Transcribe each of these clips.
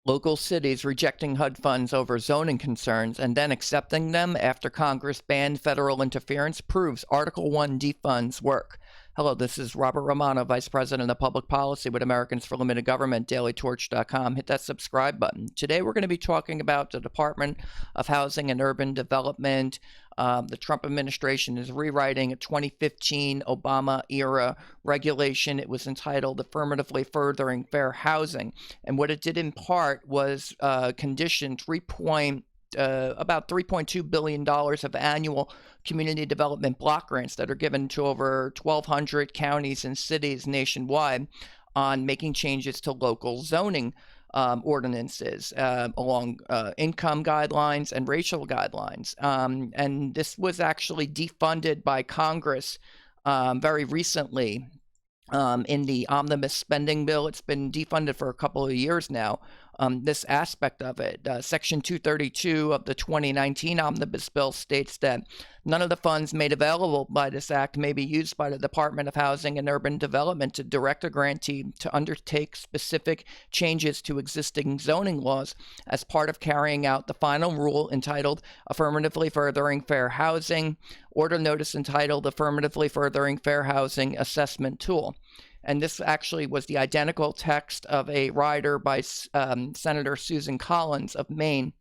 Local cities rejecting HUD funds over zoning concerns and then accepting them after Congress banned federal interference proves Article 1 defunds work. Hello, this is Robert Romano, Vice President of Public Policy with Americans for Limited Government, dailytorch.com. Hit that subscribe button. Today we're going to be talking about the Department of Housing and Urban Development. The Trump administration is rewriting a 2015 Obama-era regulation. It was entitled Affirmatively Furthering Fair Housing. And what it did in part was condition about $3.2 billion of annual community development block grants that are given to over 1,200 counties and cities nationwide on making changes to local zoning ordinances along income guidelines and racial guidelines. And this was actually defunded by Congress very recently in the omnibus spending bill. It's been defunded for a couple of years now. This aspect of it. Section 232 of the 2019 Omnibus Bill states that none of the funds made available by this act may be used by the Department of Housing and Urban Development to direct a grantee to undertake specific changes to existing zoning laws as part of carrying out the final rule entitled Affirmatively Furthering Fair Housing, order notice entitled Affirmatively Furthering Fair Housing Assessment Tool. And this actually was the identical text of a rider by Senator Susan Collins of Maine.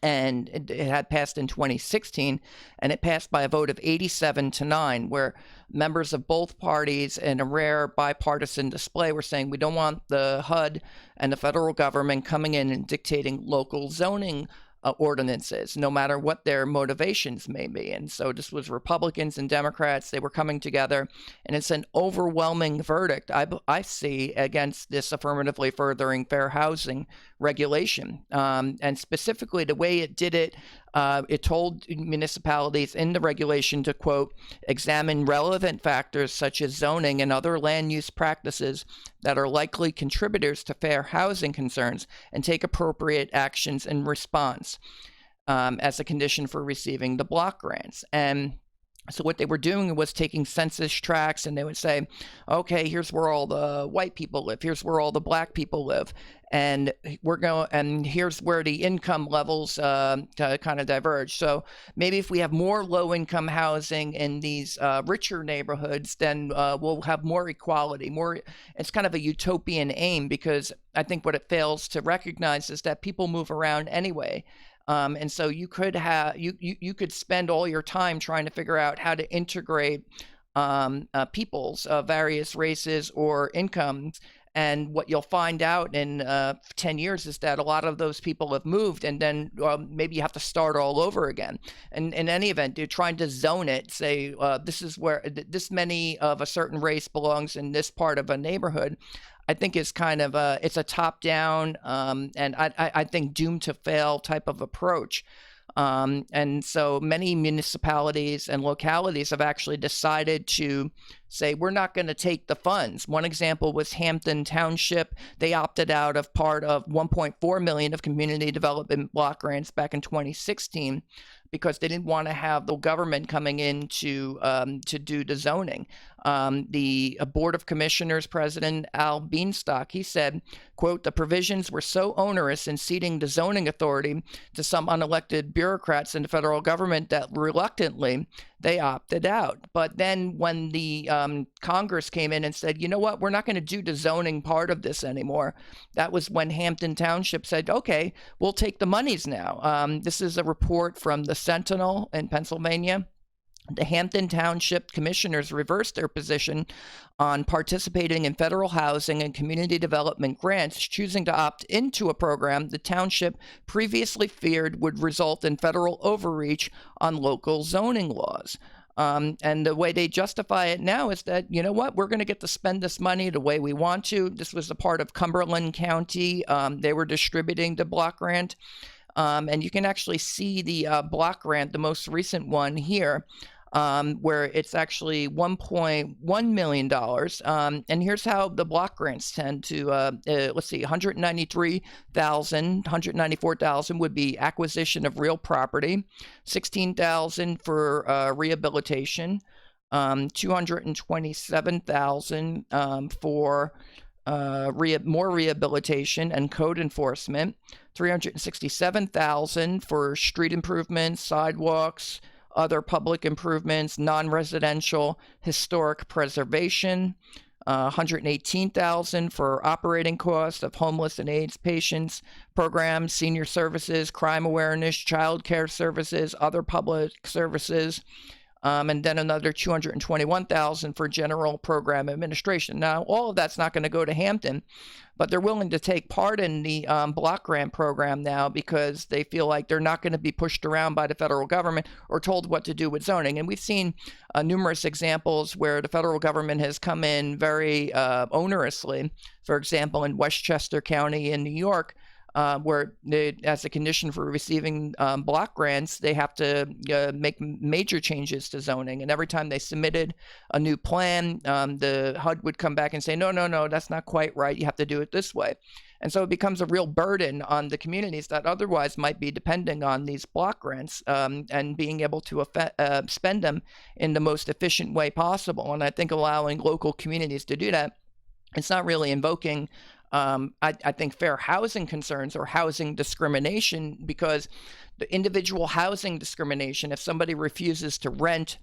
And it had passed in 2016, and it passed by a vote of 87-9, where members of both parties, in a rare bipartisan display, were saying we don't want the HUD and the federal government coming in and dictating local zoning ordinances, no matter what their motivations may be. And so this was Republicans and Democrats. They were coming together, and it's an overwhelming verdict, I see, against this Affirmatively Furthering Fair Housing regulation. And specifically, the way it did it, it told municipalities in the regulation to, quote, examine relevant factors such as zoning and other land use practices that are likely contributors to fair housing concerns and take appropriate actions in response as a condition for receiving the block grants. And so what they were doing was taking census tracts, and they would say, okay, here's where all the white people live, here's where all the black people live, and here's where the income levels kind of diverge. So maybe if we have more low-income housing in these richer neighborhoods, then we'll have more equality. It's kind of a utopian aim, because I think what it fails to recognize is that people move around anyway. And so you could spend all your time trying to figure out how to integrate peoples of various races or incomes. And what you'll find out in 10 years is that a lot of those people have moved, and then maybe you have to start all over again. And in any event, you're trying to zone it, say this is where this many of a certain race belongs in this part of a neighborhood. I think is kind of it's a top-down and I think doomed to fail type of approach. And so many municipalities and localities have actually decided to say, we're not going to take the funds. One example was Hampden Township. They opted out of part of $1.4 million of community development block grants back in 2016 because they didn't want to have the government coming in to do the zoning. The Board of Commissioners President Al Beanstalk, he said, quote, the provisions were so onerous in ceding the zoning authority to some unelected bureaucrats in the federal government that reluctantly they opted out. But then when the Congress came in and said, you know what, we're not going to do the zoning part of this anymore, that was when Hampden Township said, okay, we'll take the monies now. This is a report from the Sentinel in Pennsylvania. The Hampden Township commissioners reversed their position on participating in federal housing and community development grants, choosing to opt into a program the township previously feared would result in federal overreach on local zoning laws. And the way they justify it now is that, you know what, we're going to get to spend this money the way we want to. This was a part of Cumberland County. They were distributing the block grant. And you can actually see the block grant, the most recent one here, where it's actually $1.1 million. And here's how the block grants tend to, let's see, $194,000 would be acquisition of real property, $16,000 for rehabilitation, $227,000 for more rehabilitation and code enforcement, $367,000 for street improvements, sidewalks, other public improvements, non-residential historic preservation, $118,000 for operating costs of homeless and AIDS patients programs, senior services, crime awareness, child care services, other public services, and then another $221,000 for general program administration. Now, all of that's not going to go to Hampden, but they're willing to take part in the block grant program now because they feel like they're not going to be pushed around by the federal government or told what to do with zoning. And we've seen numerous examples where the federal government has come in very onerously. For example, in Westchester County in New York, where they, as a condition for receiving block grants, they have to make major changes to zoning. And every time they submitted a new plan, the HUD would come back and say, no, that's not quite right. You have to do it this way. And so it becomes a real burden on the communities that otherwise might be depending on these block grants and being able to spend them in the most efficient way possible. And I think allowing local communities to do that, it's not really invoking I think fair housing concerns or housing discrimination, because the individual housing discrimination, if somebody refuses to rent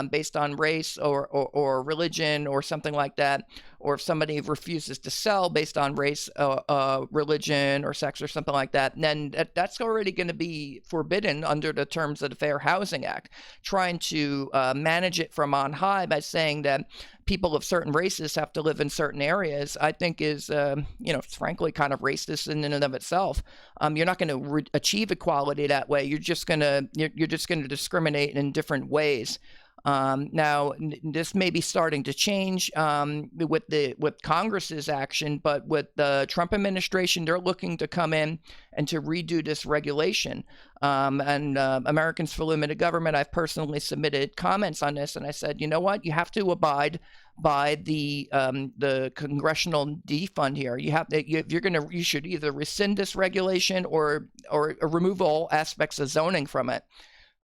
based on race or religion or something like that, or if somebody refuses to sell based on race, religion, or sex or something like that, then that's already going to be forbidden under the terms of the Fair Housing Act. Trying to manage it from on high by saying that people of certain races have to live in certain areas, I think is, frankly, kind of racist in and of itself. You're not going to achieve equality that way. You're just going to discriminate in different ways. Now, this may be starting to change with Congress's action, but with the Trump administration, they're looking to come in and to redo this regulation. And Americans for Limited Government, I've personally submitted comments on this, and I said, you know what, you have to abide by the congressional defund here. You should either rescind this regulation or remove all aspects of zoning from it.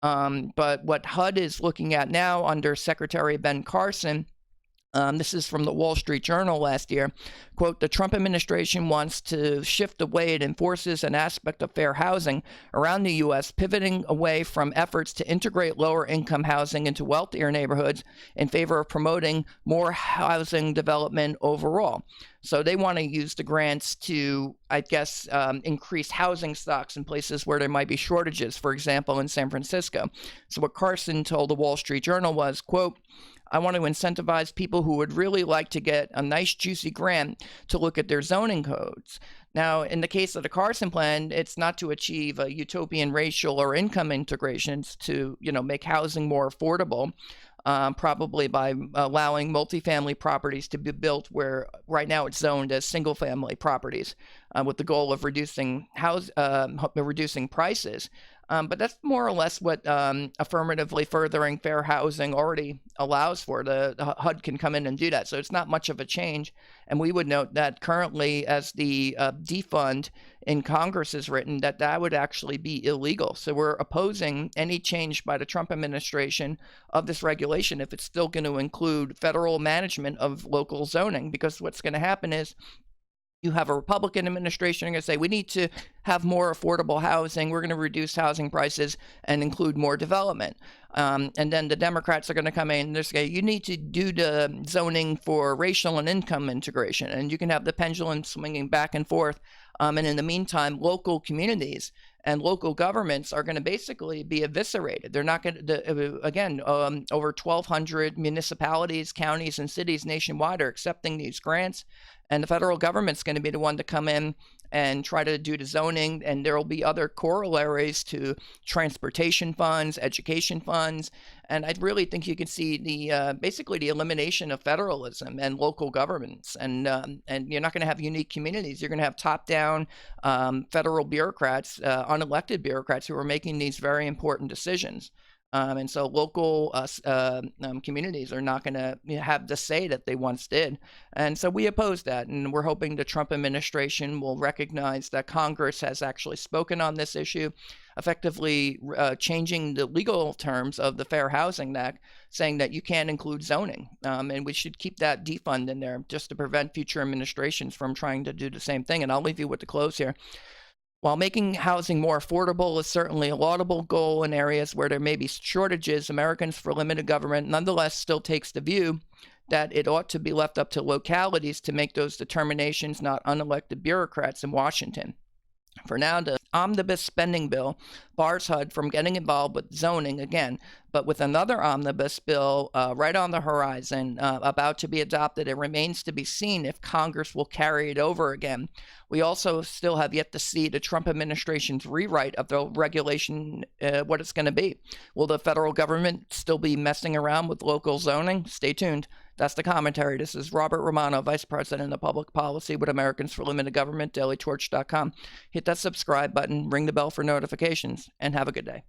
But what HUD is looking at now under Secretary Ben Carson, this is from the Wall Street Journal last year, quote, the Trump administration wants to shift the way it enforces an aspect of fair housing around the U.S., pivoting away from efforts to integrate lower income housing into wealthier neighborhoods in favor of promoting more housing development overall. So they want to use the grants to, I guess, increase housing stocks in places where there might be shortages, for example, in San Francisco. So what Carson told the Wall Street Journal was, quote, I want to incentivize people who would really like to get a nice juicy grant to look at their zoning codes. Now, in the case of the Carson plan, it's not to achieve a utopian racial or income integrations to, make housing more affordable. Probably by allowing multifamily properties to be built where right now it's zoned as single family properties with the goal of reducing prices. But that's more or less what affirmatively furthering fair housing already allows for. The HUD can come in and do that. So it's not much of a change. And we would note that currently, as the defund in Congress is written, that would actually be illegal. So we're opposing any change by the Trump administration of this regulation if it's still going to include federal management of local zoning, because what's going to happen is you have a Republican administration going to say, we need to have more affordable housing. We're going to reduce housing prices and include more development. And then the Democrats are going to come in and they're saying, you need to do the zoning for racial and income integration. And you can have the pendulum swinging back and forth. And in the meantime, local communities and local governments are going to basically be eviscerated. They're not going to, again, over 1,200 municipalities, counties, and cities nationwide are accepting these grants. And the federal government's going to be the one to come in and try to do the zoning, and there will be other corollaries to transportation funds, education funds, and I really think you can see the basically the elimination of federalism and local governments, and you're not going to have unique communities. You're going to have top-down federal bureaucrats, unelected bureaucrats who are making these very important decisions. And so local communities are not going to have the say that they once did. And so we oppose that. And we're hoping the Trump administration will recognize that Congress has actually spoken on this issue. effectively changing the legal terms of the Fair Housing Act, saying that you can't include zoning. And we should keep that defund in there just to prevent future administrations from trying to do the same thing. And I'll leave you with the close here. While making housing more affordable is certainly a laudable goal in areas where there may be shortages, Americans for Limited Government nonetheless still takes the view that it ought to be left up to localities to make those determinations, not unelected bureaucrats in Washington. For now, the omnibus spending bill bars HUD from getting involved with zoning again, but with another omnibus bill right on the horizon about to be adopted, it remains to be seen if Congress will carry it over again. We also still have yet to see the Trump administration's rewrite of the regulation, what it's going to be. Will the federal government still be messing around with local zoning? Stay tuned. That's the commentary. This is Robert Romano, Vice President of Public Policy with Americans for Limited Government, dailytorch.com. Hit that subscribe button, ring the bell for notifications, and have a good day.